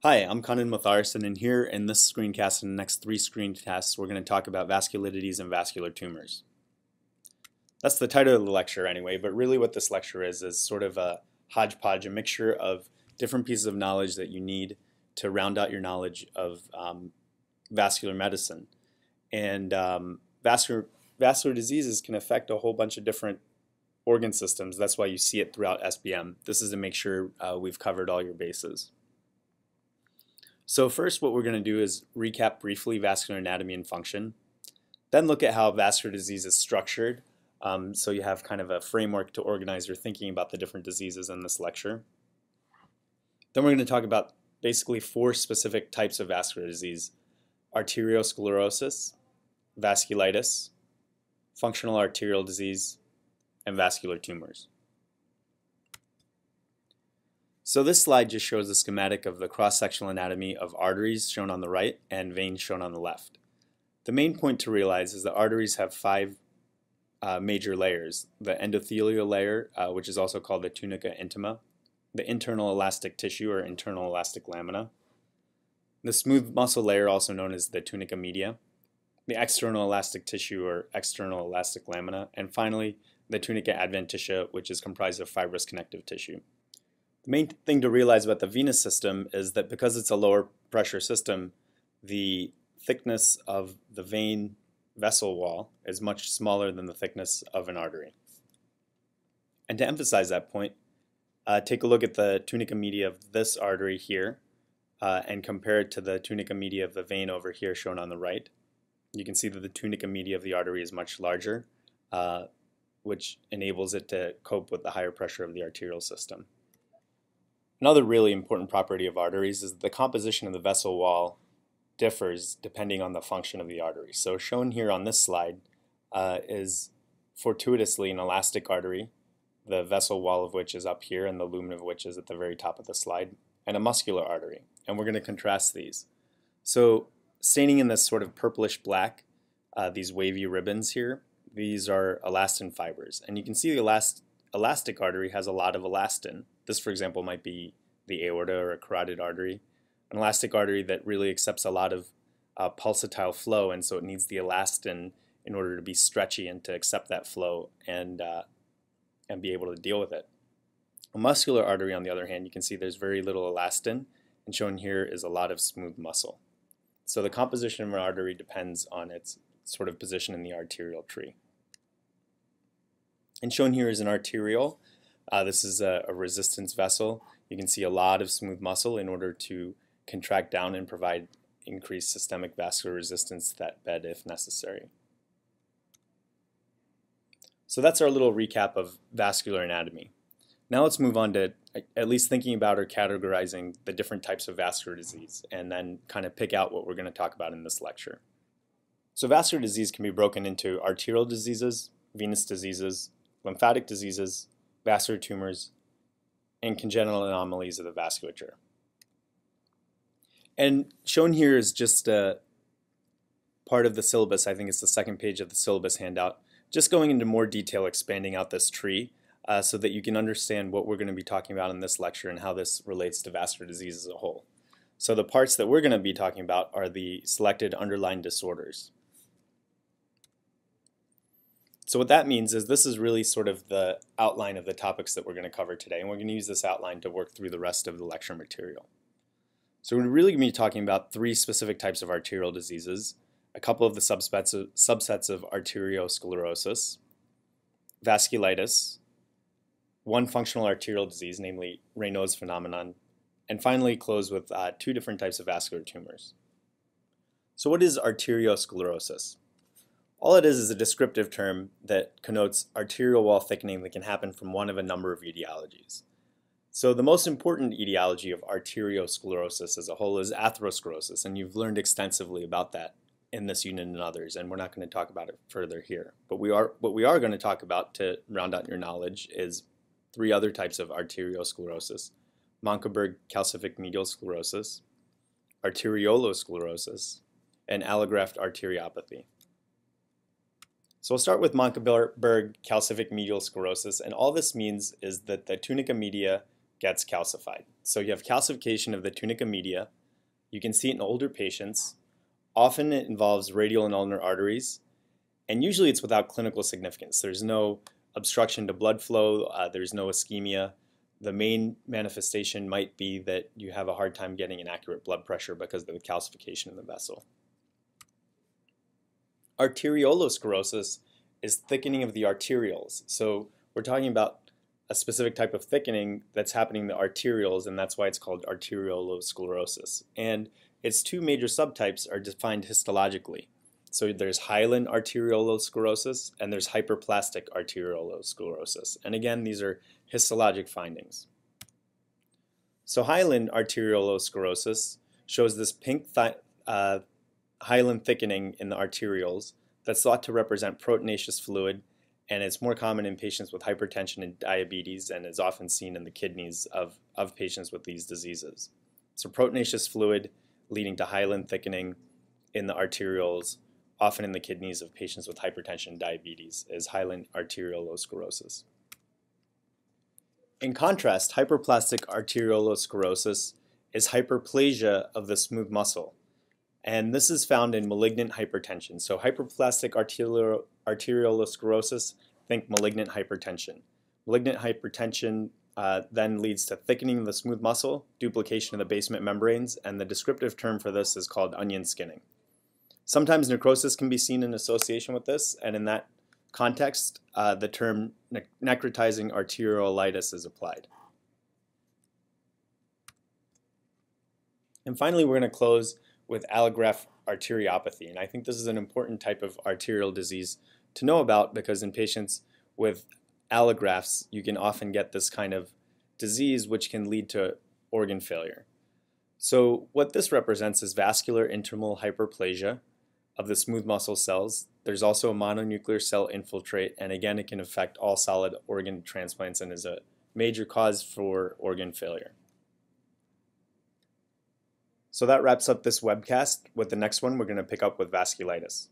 Hi, I'm Kanan Matharson, and here in this screencast and the next three screencasts, we're going to talk about vasculitides and vascular tumors. That's the title of the lecture anyway, but really what this lecture is sort of a hodgepodge, a mixture of different pieces of knowledge that you need to round out your knowledge of vascular medicine. And vascular diseases can affect a whole bunch of different organ systems. That's why you see it throughout SBM. This is to make sure we've covered all your bases. So first what we're going to do is recap briefly vascular anatomy and function, then look at how vascular disease is structured, so you have kind of a framework to organize your thinking about the different diseases in this lecture. Then we're going to talk about basically four specific types of vascular disease: arteriosclerosis, vasculitis, functional arterial disease, and vascular tumors. So this slide just shows a schematic of the cross-sectional anatomy of arteries shown on the right and veins shown on the left. The main point to realize is that arteries have five major layers: the endothelial layer, which is also called the tunica intima, the internal elastic tissue or internal elastic lamina, the smooth muscle layer, also known as the tunica media, the external elastic tissue or external elastic lamina, and finally the tunica adventitia, which is comprised of fibrous connective tissue. The main thing to realize about the venous system is that because it's a lower pressure system, the thickness of the vein vessel wall is much smaller than the thickness of an artery. And to emphasize that point, take a look at the tunica media of this artery here and compare it to the tunica media of the vein over here shown on the right. You can see that the tunica media of the artery is much larger, which enables it to cope with the higher pressure of the arterial system. Another really important property of arteries is that the composition of the vessel wall differs depending on the function of the artery. So shown here on this slide is fortuitously an elastic artery, the vessel wall of which is up here and the lumen of which is at the very top of the slide, and a muscular artery. And we're going to contrast these. So staining in this sort of purplish black, these wavy ribbons here, these are elastin fibers. And you can see the elastic artery has a lot of elastin. This, for example, might be the aorta or a carotid artery, an elastic artery that really accepts a lot of pulsatile flow, and so it needs the elastin in order to be stretchy and to accept that flow and be able to deal with it. A muscular artery, on the other hand, you can see there's very little elastin, and shown here is a lot of smooth muscle. So the composition of an artery depends on its sort of position in the arterial tree. And shown here is an arteriole. This is a resistance vessel. You can see a lot of smooth muscle in order to contract down and provide increased systemic vascular resistance to that bed if necessary. So that's our little recap of vascular anatomy. Now let's move on to at least thinking about or categorizing the different types of vascular disease and then kind of pick out what we're going to talk about in this lecture. So vascular disease can be broken into arterial diseases, venous diseases, lymphatic diseases, vascular tumors, and congenital anomalies of the vasculature. And shown here is just a part of the syllabus. I think it's the second page of the syllabus handout, just going into more detail, expanding out this tree so that you can understand what we're going to be talking about in this lecture and how this relates to vascular disease as a whole. So the parts that we're going to be talking about are the selected underlying disorders. So what that means is this is really sort of the outline of the topics that we're going to cover today, and we're going to use this outline to work through the rest of the lecture material. So we're really going to be talking about three specific types of arterial diseases, a couple of the subsets of arteriosclerosis, vasculitis, one functional arterial disease, namely Raynaud's phenomenon, and finally close with two different types of vascular tumors. So what is arteriosclerosis? All it is a descriptive term that connotes arterial wall thickening that can happen from one of a number of etiologies. So the most important etiology of arteriosclerosis as a whole is atherosclerosis, and you've learned extensively about that in this unit and others, and we're not going to talk about it further here. But what we are going to talk about to round out your knowledge is three other types of arteriosclerosis: Mönckeberg calcific medial sclerosis, Arteriolosclerosis, and Allograft Arteriopathy. So we'll start with Mönckeberg calcific medial sclerosis, and all this means is that the tunica media gets calcified. So you have calcification of the tunica media. You can see it in older patients. Often it involves radial and ulnar arteries, and usually it's without clinical significance. There's no obstruction to blood flow, there's no ischemia. The main manifestation might be that you have a hard time getting an accurate blood pressure because of the calcification in the vessel. Arteriolosclerosis is thickening of the arterioles. So we're talking about a specific type of thickening that's happening in the arterioles, and that's why it's called arteriolosclerosis. And its two major subtypes are defined histologically. So there's hyaline arteriolosclerosis and there's hyperplastic arteriolosclerosis. And again, these are histologic findings. So hyaline arteriolosclerosis shows this pink hyaline thickening in the arterioles that's thought to represent proteinaceous fluid, and it's more common in patients with hypertension and diabetes and is often seen in the kidneys of patients with these diseases. So proteinaceous fluid leading to hyaline thickening in the arterioles, often in the kidneys of patients with hypertension and diabetes, is hyaline arteriolosclerosis. In contrast, hyperplastic arteriolosclerosis is hyperplasia of the smooth muscle. And this is found in malignant hypertension. So hyperplastic arteriolosclerosis, think malignant hypertension. Malignant hypertension then leads to thickening of the smooth muscle, duplication of the basement membranes, and the descriptive term for this is called onion skinning. Sometimes necrosis can be seen in association with this, and in that context, the term necrotizing arteriolitis is applied. And finally, we're going to close with allograft arteriopathy, and I think this is an important type of arterial disease to know about because in patients with allografts, you can often get this kind of disease which can lead to organ failure. So what this represents is vascular intramural hyperplasia of the smooth muscle cells. There's also a mononuclear cell infiltrate, and again, it can affect all solid organ transplants and is a major cause for organ failure. So that wraps up this webcast. With the next one, we're going to pick up with vasculitis.